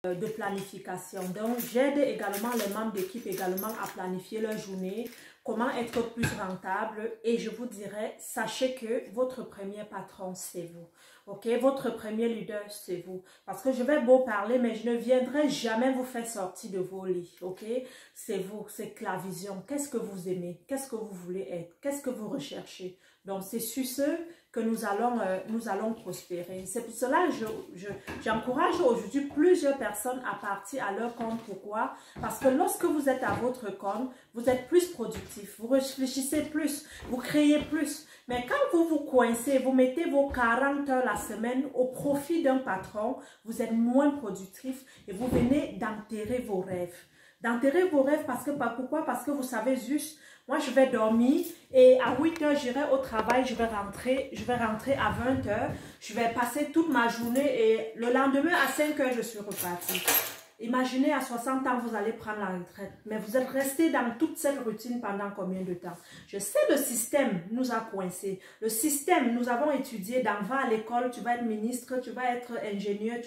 de planification. Donc, j'aide également les membres d'équipe également à planifier leur journée, comment être plus rentable. Et je vous dirais, sachez que votre premier patron, c'est vous. Ok, votre premier leader, c'est vous. Parce que je vais beau parler, mais je ne viendrai jamais vous faire sortir de vos lits. Ok, c'est vous, c'est la vision. Qu'est-ce que vous aimez? Qu'est-ce que vous voulez être? Qu'est-ce que vous recherchez? Donc, c'est sur ce que nous allons prospérer. C'est pour cela que j'encourage aujourd'hui plusieurs personnes à partir à leur compte. Pourquoi? Parce que lorsque vous êtes à votre compte, vous êtes plus productif, vous réfléchissez plus, vous créez plus. Mais quand vous vous coincez, vous mettez vos 40 heures la semaine au profit d'un patron, vous êtes moins productif et vous venez d'enterrer vos rêves. D'enterrer vos rêves parce que, pourquoi? Parce que vous savez juste, moi je vais dormir et à 8 heures j'irai au travail, je vais rentrer à 20 heures, je vais passer toute ma journée et le lendemain à 5 heures je suis repartie. Imaginez à 60 ans vous allez prendre la retraite, mais vous êtes resté dans toute cette routine pendant combien de temps? Je sais le système nous a coincés, le système nous avons étudié, va à l'école, tu vas être ministre, tu vas être ingénieur,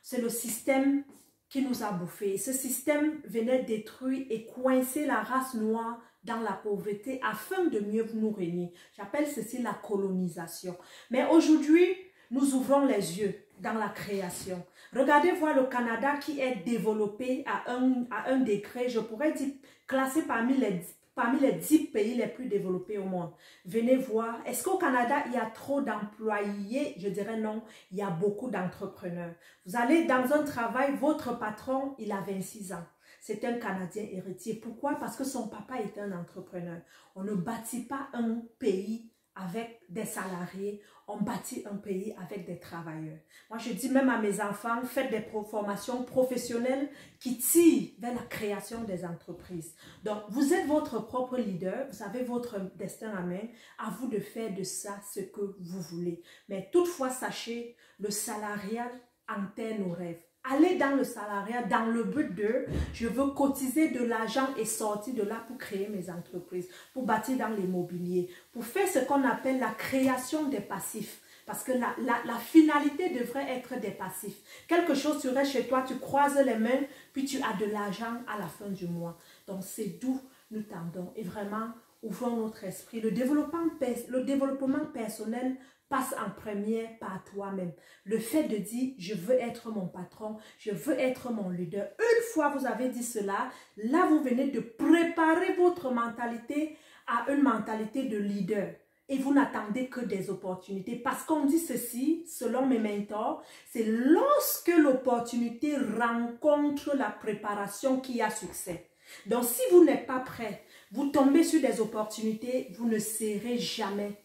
c'est le système qui nous a bouffé. Ce système venait détruire et coincer la race noire dans la pauvreté afin de mieux nous régner. J'appelle ceci la colonisation. Mais aujourd'hui, nous ouvrons les yeux dans la création. Regardez voir le Canada qui est développé à un degré, je pourrais dire, classé parmi les 10 pays les plus développés au monde. Venez voir, est-ce qu'au Canada, il y a trop d'employés? Je dirais non, il y a beaucoup d'entrepreneurs. Vous allez dans un travail, votre patron, il a 26 ans. C'est un Canadien héritier. Pourquoi? Parce que son papa était un entrepreneur. On ne bâtit pas un pays avec des salariés, on bâtit un pays avec des travailleurs. Moi, je dis même à mes enfants, faites des formations professionnelles qui tirent vers la création des entreprises. Donc, vous êtes votre propre leader, vous avez votre destin en main, à vous de faire de ça ce que vous voulez. Mais toutefois, sachez, le salariat enterre nos rêves. Allez dans le salariat dans le but de, je veux cotiser de l'argent et sortir de là pour créer mes entreprises, pour bâtir dans l'immobilier, pour faire ce qu'on appelle la création des passifs. Parce que la finalité devrait être des passifs. Quelque chose serait chez toi, tu croises les mains, puis tu as de l'argent à la fin du mois. Donc c'est d'où nous tendons. Et vraiment, ouvrons notre esprit. Le développement personnel passe en première par toi-même. Le fait de dire, je veux être mon patron, je veux être mon leader. Une fois vous avez dit cela, là vous venez de préparer votre mentalité à une mentalité de leader. Et vous n'attendez que des opportunités. Parce qu'on dit ceci, selon mes mentors, c'est lorsque l'opportunité rencontre la préparation qu'il y a succès. Donc si vous n'êtes pas prêt, vous tombez sur des opportunités, vous ne serez jamais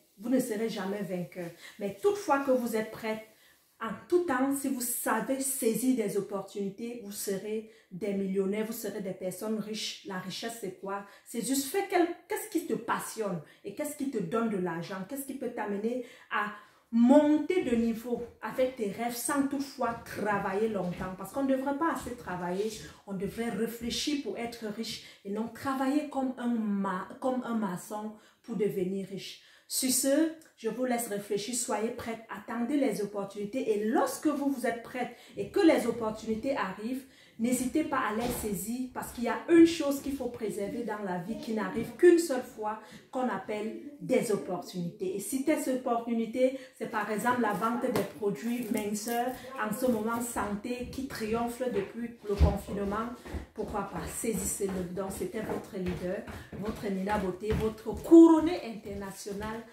vainqueur. Mais toutefois que vous êtes prêt, en tout temps, si vous savez saisir des opportunités, vous serez des millionnaires, vous serez des personnes riches. La richesse, c'est quoi? C'est juste faire qu'est-ce qui te passionne et qu'est-ce qui te donne de l'argent, qu'est-ce qui peut t'amener à monter de niveau avec tes rêves sans toutefois travailler longtemps. Parce qu'on ne devrait pas assez travailler, on devrait réfléchir pour être riche et non travailler comme un maçon pour devenir riche. Sur ce, je vous laisse réfléchir, soyez prêts, attendez les opportunités et lorsque vous êtes prêts et que les opportunités arrivent, n'hésitez pas à les saisir parce qu'il y a une chose qu'il faut préserver dans la vie qui n'arrive qu'une seule fois qu'on appelle des opportunités. Et si ces opportunités, c'est par exemple la vente des produits minceurs en ce moment santé qui triomphe depuis le confinement, pourquoi pas, saisissez-le. Donc c'était votre leader, votre Nina Beauté, votre couronnée internationale